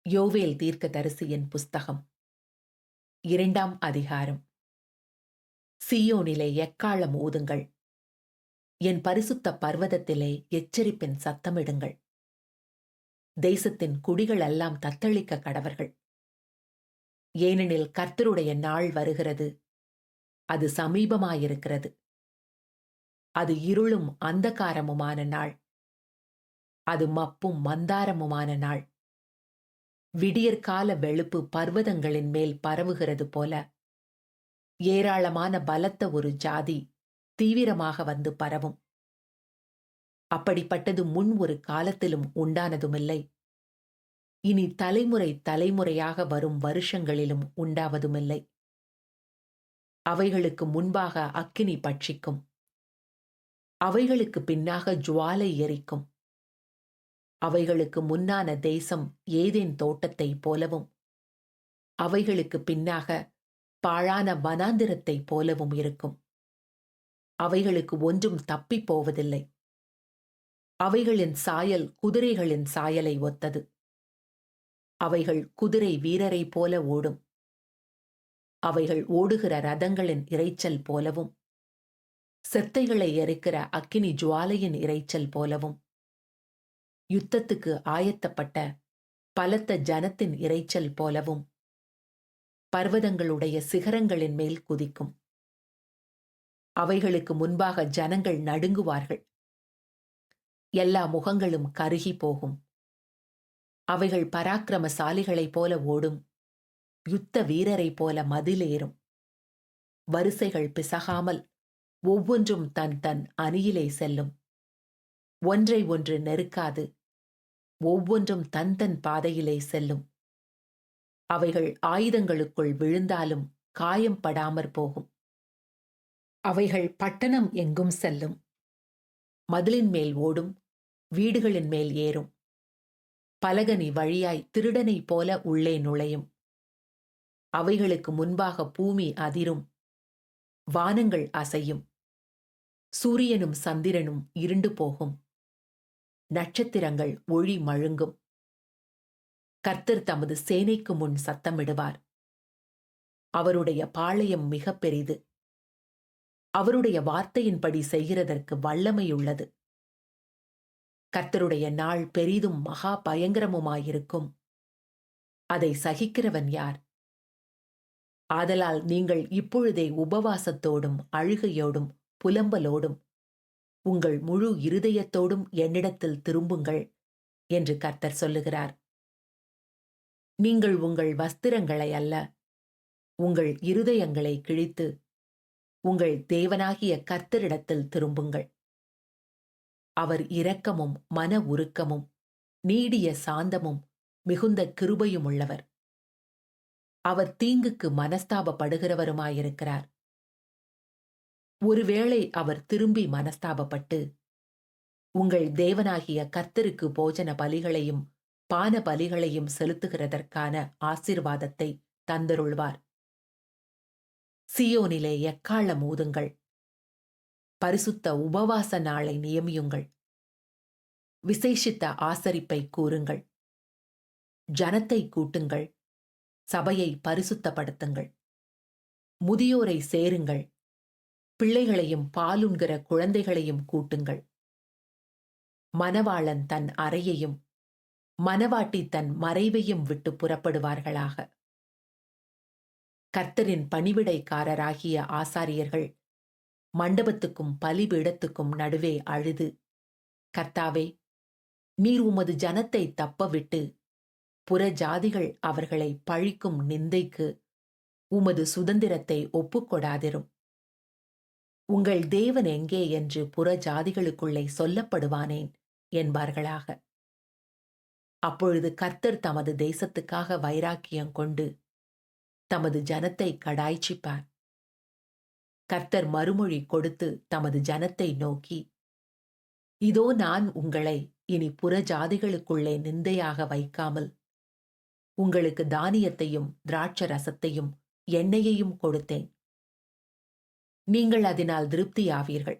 யோவேல் தீர்க்கதரிசியின் புஸ்தகம் 2ஆம் அதிகாரம். சீயோனிலே எக்காளம் ஊதுங்கள், என் பரிசுத்த பர்வதத்திலே எச்சரிப்பின் சத்தமிடுங்கள். தேசத்தின் குடிகள் எல்லாம் தத்தளிக்க கடவர்கள். ஏனெனில் கர்த்தருடைய நாள் வருகிறது, அது சமீபமாயிருக்கிறது. அது இருளும் அந்தகாரமுமான நாள், அது மப்பும் மந்தாரமுமான நாள். விடியற்கால வெளுப்பு பர்வதங்களின் மேல் பரவுகிறது போல, ஏராளமான பலத்த ஒரு ஜாதி தீவிரமாக வந்து பரவும். அப்படிப்பட்டது முன் ஒரு காலத்திலும் உண்டானதுமில்லை, இனி தலைமுறை தலைமுறையாக வரும் வருஷங்களிலும் உண்டாவதுமில்லை. அவைகளுக்கு முன்பாக அக்கினி பட்சிக்கும், அவைகளுக்கு பின்னாக ஜுவாலை எரிக்கும். அவைகளுக்கு முன்னான தேசம் ஏதேன் தோட்டத்தைப் போலவும், அவைகளுக்கு பின்னாக பாழான வனாந்திரத்தைப் போலவும் இருக்கும். அவைகளுக்கு ஒன்றும் தப்பிப் போவதில்லை. அவைகளின் சாயல் குதிரைகளின் சாயலை ஒத்தது. அவைகள் குதிரை வீரரைப் போல ஓடும். அவைகள் ஓடுகிற ரதங்களின் இரைச்சல் போலவும், செத்தைகளை எரிக்கிற அக்கினி ஜுவாலையின் இரைச்சல் போலவும், யுத்தத்துக்கு ஆயத்தப்பட்ட பலத்த ஜனத்தின் இரைச்சல் போலவும் பர்வதங்களுடைய சிகரங்களின் மேல் குதிக்கும். அவைகளுக்கு முன்பாக ஜனங்கள் நடுங்குவார்கள். எல்லா முகங்களும் கருகி போகும். அவைகள் பராக்கிரமசாலிகளைப் போல ஓடும், யுத்த வீரரைப் போல மதிலேறும். வரிசைகள் பிசகாமல் ஒவ்வொன்றும் தன் தன் அணியிலே செல்லும். ஒன்றை ஒன்று நெருக்காது, ஒவ்வொன்றும் தன் தன் பாதையிலே செல்லும். அவைகள் ஆயுதங்களுக்குள் விழுந்தாலும் காயம் படாமற் போகும். அவைகள் பட்டணம் எங்கும் செல்லும், மதிலின் மேல் ஓடும், வீடுகளின் மேல் ஏறும். பலகனி வழியாய் திருடனைப் போல உள்ளே நுழையும். அவைகளுக்கு முன்பாக பூமி அதிரும், வானங்கள் அசையும். சூரியனும் சந்திரனும் இருண்டு போகும், நட்சத்திரங்கள் ஒளி மழுங்கும். கர்த்தர் தமது சேனைக்கு முன் சத்தமிடுவார். அவருடைய பாளையம் மிக பெரிது, அவருடைய வார்த்தையின்படி செய்கிறதற்கு வல்லமையுள்ளது. கர்த்தருடைய நாள் பெரிதும் மகா பயங்கரமுமாயிருக்கும், அதை சகிக்கிறவன் யார்? ஆதலால் நீங்கள் இப்பொழுதே உபவாசத்தோடும் அழுகையோடும் புலம்பலோடும் உங்கள் முழு இருதயத்தோடும் என்னிடத்தில் திரும்புங்கள் என்று கர்த்தர் சொல்லுகிறார். நீங்கள் உங்கள் வஸ்திரங்களை அல்ல, உங்கள் இருதயங்களை கிழித்து உங்கள் தேவனாகிய கர்த்தரிடத்தில் திரும்புங்கள். அவர் இரக்கமும் மன உருக்கமும் நீடிய சாந்தமும் மிகுந்த கிருபையும் உள்ளவர். அவர் தீங்குக்கு மனஸ்தாபப்படுகிறவருமாயிருக்கிறார். ஒருவேளை அவர் திரும்பி மனஸ்தாபப்பட்டு உங்கள் தேவனாகிய கர்த்தருக்கு போஜன பலிகளையும் பான பலிகளையும் செலுத்துகிறதற்கான ஆசீர்வாதத்தை தந்தருள்வார். சீயோனிலே எக்காளம் ஊதுங்கள், பரிசுத்த உபவாச நாளை நியமியுங்கள். விசேஷித்த ஆசரிப்பை கூறுங்கள். ஜனத்தை கூட்டுங்கள், சபையை பரிசுத்தப்படுத்துங்கள். முதியோரை சேருங்கள், பிள்ளைகளையும் பாலுண்கிற குழந்தைகளையும் கூட்டுங்கள். மணவாளன் தன் அறையையும் மணவாட்டி தன் மறைவையும் விட்டு புறப்படுவார்களாக. கர்த்தரின் பணிவிடைக்காரராகிய ஆசாரியர்கள் மண்டபத்துக்கும் பலிபீடத்துக்கும் நடுவே அழுது, கர்த்தாவே, நீர் உமது ஜனத்தை தப்பவிட்டு புற ஜாதிகள் அவர்களை பழிக்கும் நிந்தைக்கு உமது சுதந்திரத்தை ஒப்புக்கொடாதிரும். உங்கள் தேவன் எங்கே என்று புற ஜாதிகளுக்குள்ளே சொல்லப்படுவானேன் என்பார்களாக. அப்பொழுது கர்த்தர் தமது தேசத்துக்காக வைராக்கியம் கொண்டு தமது ஜனத்தை கடாய்ச்சிப்பார். கர்த்தர் மறுமொழி கொடுத்து தமது ஜனத்தை நோக்கி, இதோ நான் உங்களை இனி புற ஜாதிகளுக்குள்ளே நிந்தையாக வைக்காமல் உங்களுக்கு தானியத்தையும் திராட்சரசத்தையும் எண்ணெயையும் கொடுத்தேன். நீங்கள் அதனால் திருப்தியாவீர்கள்.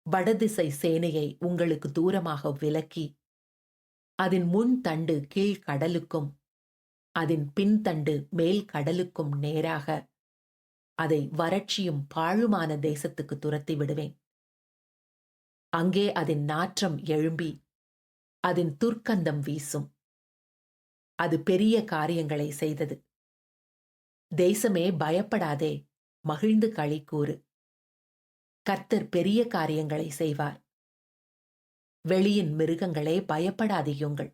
வடதிசை சேனையை உங்களுக்கு தூரமாக விலக்கி அதன் முன் தண்டு கீழ் கடலுக்கும் அதன் பின்தண்டு மேல் கடலுக்கும் நேராக அதை வறட்சியும் பாழுமான தேசத்துக்கு துரத்தி விடுவேன். அங்கே அதன் நாற்றம் எழும்பி அதன் துர்க்கந்தம் வீசும். அது பெரிய காரியங்களை செய்தது. தேசமே பயப்படாதே, மகிழ்ந்து களி கூறு. கர்த்தர் பெரிய காரியங்களை செய்வார். வெளியின் மிருகங்களே பயப்படாதேயுங்கள்.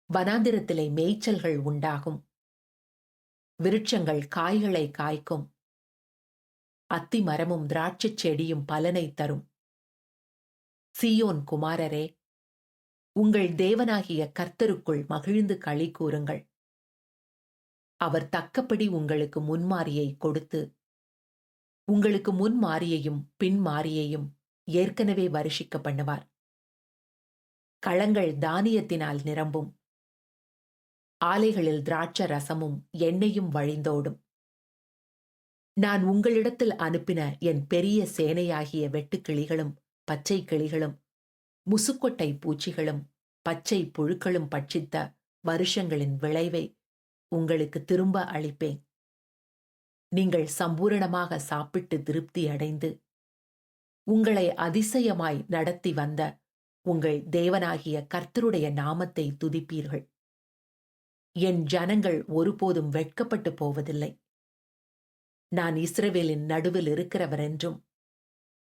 வனாந்திரத்திலே மேய்ச்சல்கள் உண்டாகும். விருட்சங்கள் காய்களை காய்க்கும். அத்தி மரமும் திராட்சைச் செடியும் பலனை தரும். சீயோன் குமாரரே, உங்கள் தேவனாகிய கர்த்தருக்குள் மகிழ்ந்து களி கூறுங்கள். அவர் தக்கபடி உங்களுக்கு முன்மாரியை கொடுத்து, உங்களுக்கு முன்மாரியையும் பின்மாரியையும் ஏற்கனவே வருஷிக்க பண்ணுவார். களங்கள் தானியத்தினால் நிரம்பும். ஆலைகளில் திராட்ச ரசமும் எண்ணெயும் வழிந்தோடும். நான் உங்களிடத்தில் அனுப்பின என் பெரிய சேனையாகிய வெட்டுக்கிளிகளும் பச்சை கிளிகளும் முசுக்கொட்டை பூச்சிகளும் பச்சை புழுக்களும் பட்சித்த வருஷங்களின் விளைவை உங்களுக்கு திரும்ப அளிப்பேன். நீங்கள் சம்பூரணமாக சாப்பிட்டு திருப்தி அடைந்து உங்களை அதிசயமாய் நடத்தி வந்த உங்கள் தேவனாகிய கர்த்தருடைய நாமத்தை துதிப்பீர்கள். என் ஜனங்கள் ஒருபோதும் வெட்கப்பட்டு போவதில்லை. நான் இஸ்ரவேலின் நடுவில் இருக்கிறவர் என்றும்,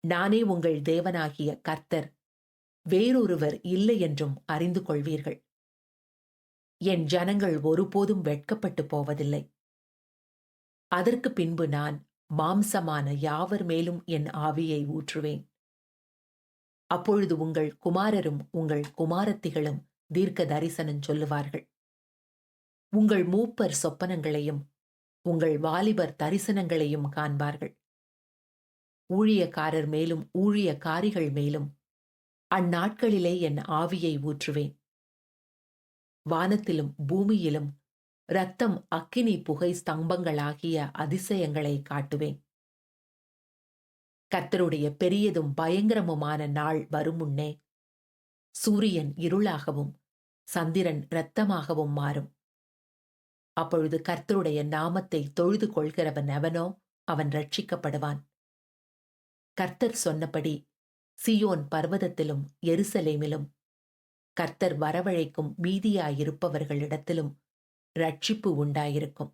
நானே உங்கள் தேவனாகிய கர்த்தர், வேறொருவர் இல்லை என்றும் அறிந்து கொள்வீர்கள். என் ஜனங்கள் ஒருபோதும் வெட்கப்பட்டு போவதில்லை. அதற்கு பின்பு நான் மாம்சமான யாவர் மேலும் என் ஆவியை ஊற்றுவேன். அப்பொழுது உங்கள் குமாரரும் உங்கள் குமாரத்திகளும் தீர்க்க தரிசனம் சொல்லுவார்கள். உங்கள் மூப்பர் சொப்பனங்களையும் உங்கள் வாலிபர் தரிசனங்களையும் காண்பார்கள். ஊழியக்காரர் மேலும் ஊழியக்காரிகள் மேலும் அந்நாட்களிலே என் ஆவியை ஊற்றுவேன். வானத்திலும் பூமியிலும் இரத்தம் அக்கினி புகை ஸ்தம்பங்களாகிய அதிசயங்களை காட்டுவேன். கர்த்தருடைய பெரியதும் பயங்கரமுமான நாள் வரும் முன்னே சூரியன் இருளாகவும் சந்திரன் இரத்தமாகவும் மாறும். அப்பொழுது கர்த்தருடைய நாமத்தை தொழுது கொள்கிறவன் எவனோ அவன் ரட்சிக்கப்படுவான். கர்த்தர் சொன்னபடி சீயோன் பர்வதத்திலும் எருசலேமிலும் கர்த்தர் வரவழைக்கும் மீதியாயிருப்பவர்களிடத்திலும் ரட்சிப்பு உண்டாயிருக்கும்.